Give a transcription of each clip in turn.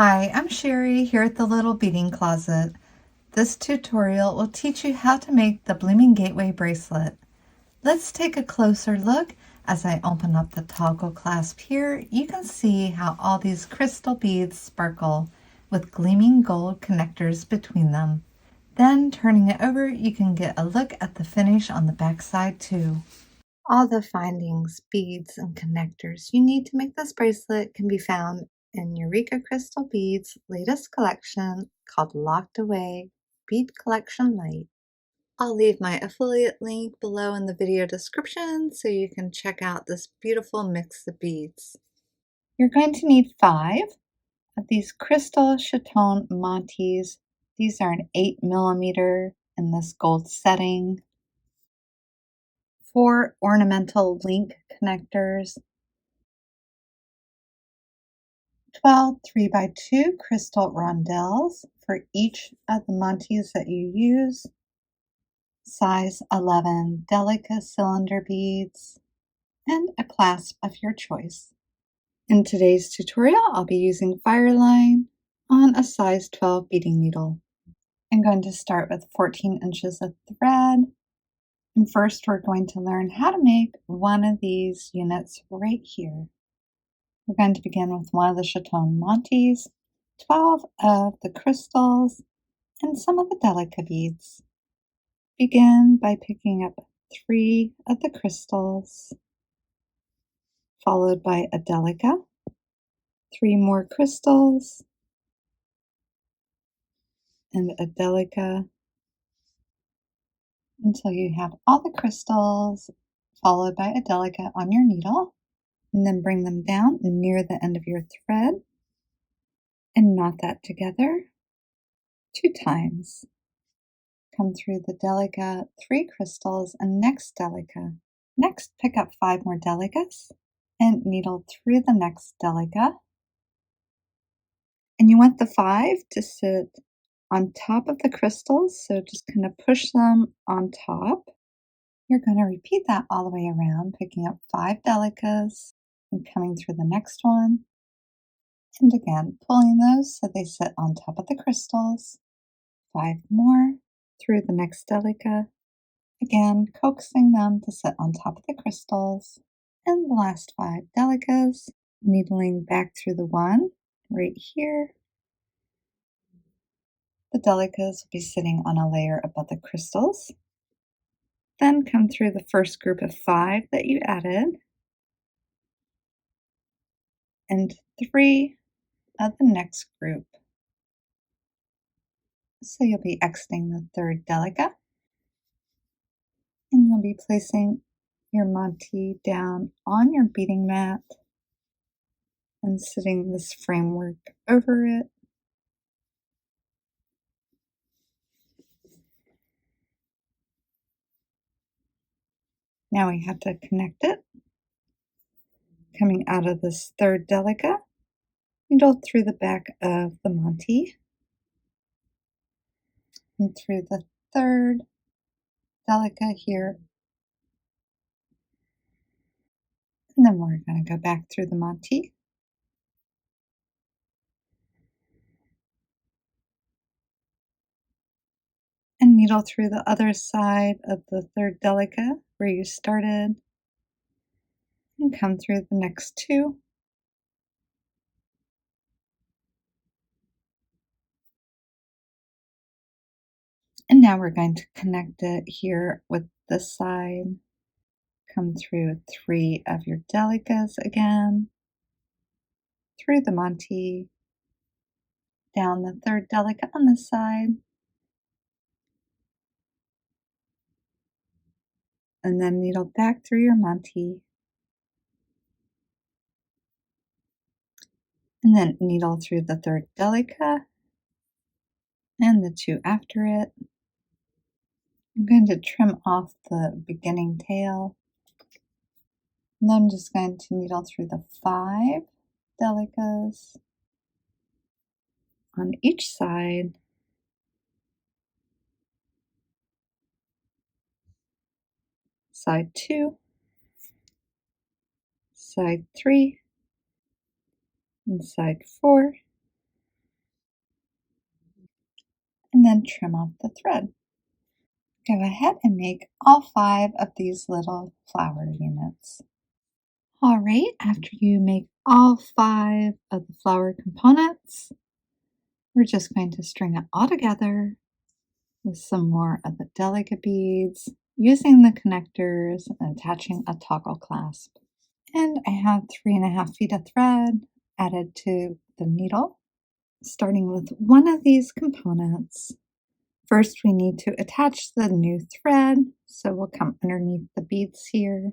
Hi, I'm Sherry here at the Little Beading Closet. This tutorial will teach you how to make the Blooming Gateway bracelet. Let's take a closer look. As I open up the toggle clasp here, you can see how all these crystal beads sparkle with gleaming gold connectors between them. Then turning it over, you can get a look at the finish on the back side too. All the findings, beads, and connectors you need to make this bracelet can be found in Eureka Crystal Beads' latest collection called Locked Away Bead Collection LITE. I'll leave my affiliate link below in the video description so you can check out this beautiful mix of beads. You're going to need 5 of these crystal Chaton Montees. These are an 8mm in this gold setting. 4 ornamental link connectors, 12 3x2 crystal rondelles for each of the Montees that you use, size 11 Delica cylinder beads, and a clasp of your choice. In today's tutorial, I'll be using Fireline on a size 12 beading needle. I'm going to start with 14 inches of thread. And first, we're going to learn how to make one of these units right here. We're going to begin with one of the Chaton Montees, 12 of the crystals, and some of the Delica beads. Begin by picking up 3 of the crystals, followed by a Delica, 3 more crystals, and a Delica, until you have all the crystals followed by a Delica on your needle, and then bring them down near the end of your thread and knot that together 2 times. Come through the Delica, 3 crystals, and next Delica. Next, pick up 5 more Delicas and needle through the next Delica. And you want the 5 to sit on top of the crystals, so just kind of push them on top. You're going to repeat that all the way around, picking up 5 Delicas and coming through the next one. And again, pulling those so they sit on top of the crystals. 5 more through the next Delica. Again, coaxing them to sit on top of the crystals. And the last 5 Delicas, needling back through the one right here. The Delicas will be sitting on a layer above the crystals. Then come through the first group of 5 that you added, and 3 of the next group. So you'll be exiting the third Delica, and you'll be placing your Montee down on your beading mat and sitting this framework over it. Now we have to connect it. Coming out of this third Delica, needle through the back of the Montee and through the third Delica here. And then we're going to go back through the Montee. And needle through the other side of the third Delica where you started. And come through the next 2. And now we're going to connect it here with this side. Come through 3 of your Delicas again, through the Montee, down the third Delica on this side, and then needle back through your Montee, and then needle through the third Delica and the 2 after it. I'm going to trim off the beginning tail, and then I'm just going to needle through the 5 Delicas on each side. Side 2, side 3, and side 4, then trim off the thread. Go ahead and make all 5 of these little flower units. Alright, after you make all 5 of the flower components, we're just going to string it all together with some more of the Delica beads, using the connectors and attaching a toggle clasp. And I have 3.5 feet of thread added to the needle, starting with one of these components. First, we need to attach the new thread, so we'll come underneath the beads here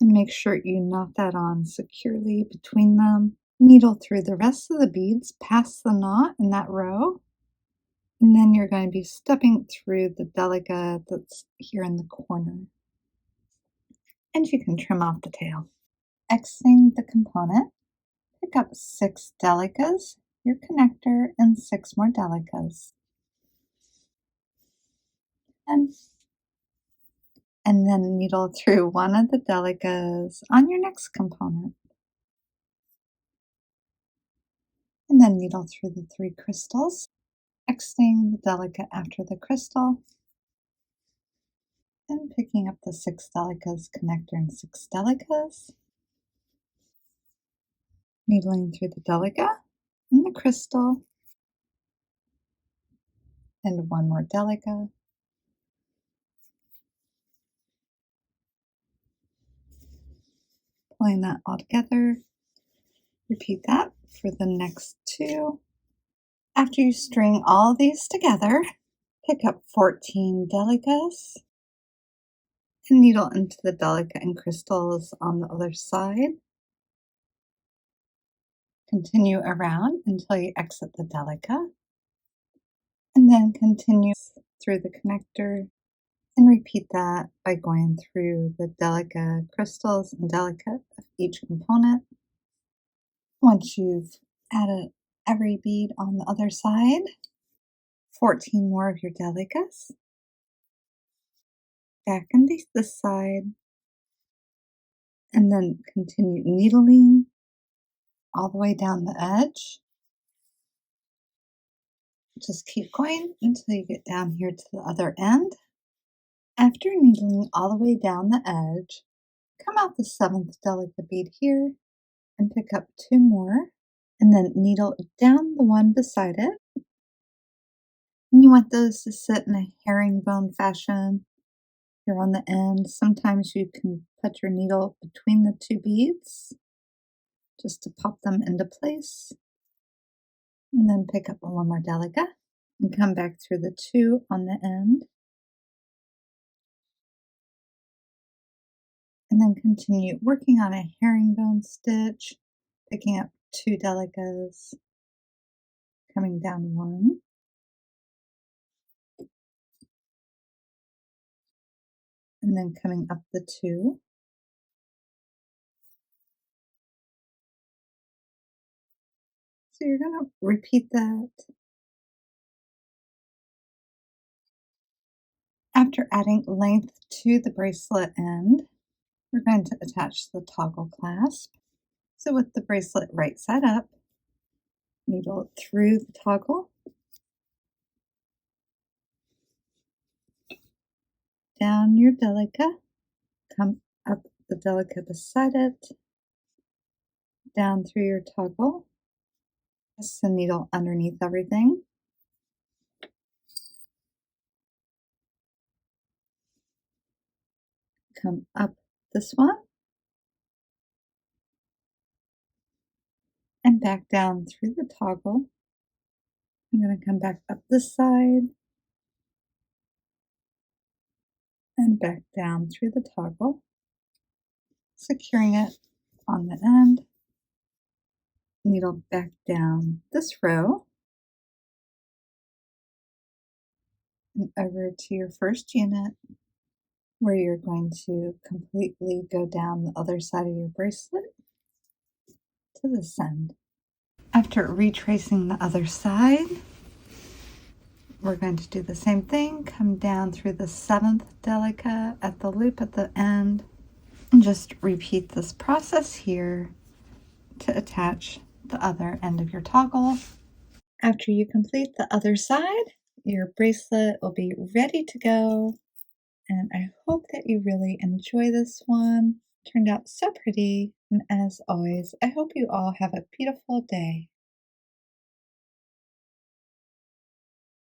and make sure you knot that on securely between them. Needle through the rest of the beads past the knot in that row, and then you're going to be stepping through the Delica that's here in the corner. And you can trim off the tail. Exiting the component, pick up 6 Delicas, your connector, and 6 more Delicas. And then needle through one of the Delicas on your next component. And then needle through the 3 crystals, exiting the Delica after the crystal, and picking up the 6 Delicas connector and 6 Delicas, needling through the Delica and the crystal, and one more Delica, pulling that all together. Repeat that for the next 2. After you string all of these together, pick up 14 Delicas and needle into the Delica and crystals on the other side. Continue around until you exit the Delica, and then continue through the connector and repeat that by going through the Delica crystals and Delica of each component. Once you've added every bead on the other side, 14 more of your Delicas, back on this side, and then continue needling all the way down the edge. Just keep going until you get down here to the other end. After needling all the way down the edge, come out the 7th Delica bead here and pick up 2 more, and then needle down the one beside it. And you want those to sit in a herringbone fashion here on the end. Sometimes you can put your needle between the 2 beads just to pop them into place. And then pick up one more Delica and come back through the 2 on the end. And then continue working on a herringbone stitch, picking up 2 Delicas, coming down 1, and then coming up the 2. So you're going to repeat that. After adding length to the bracelet end, we're going to attach the toggle clasp. So with the bracelet right side up, needle through the toggle, down your Delica, come up the Delica beside it, down through your toggle, press the needle underneath everything, come up this one, and back down through the toggle. I'm going to come back up this side and back down through the toggle, securing it on the end. Needle back down this row and over to your first unit, where you're going to completely go down the other side of your bracelet to this end. After retracing the other side, we're going to do the same thing. Come down through the 7th Delica at the loop at the end, and just repeat this process here to attach the other end of your toggle. After you complete the other side, your bracelet will be ready to go. And I hope that you really enjoy this one. It turned out so pretty. And as always, I hope you all have a beautiful day.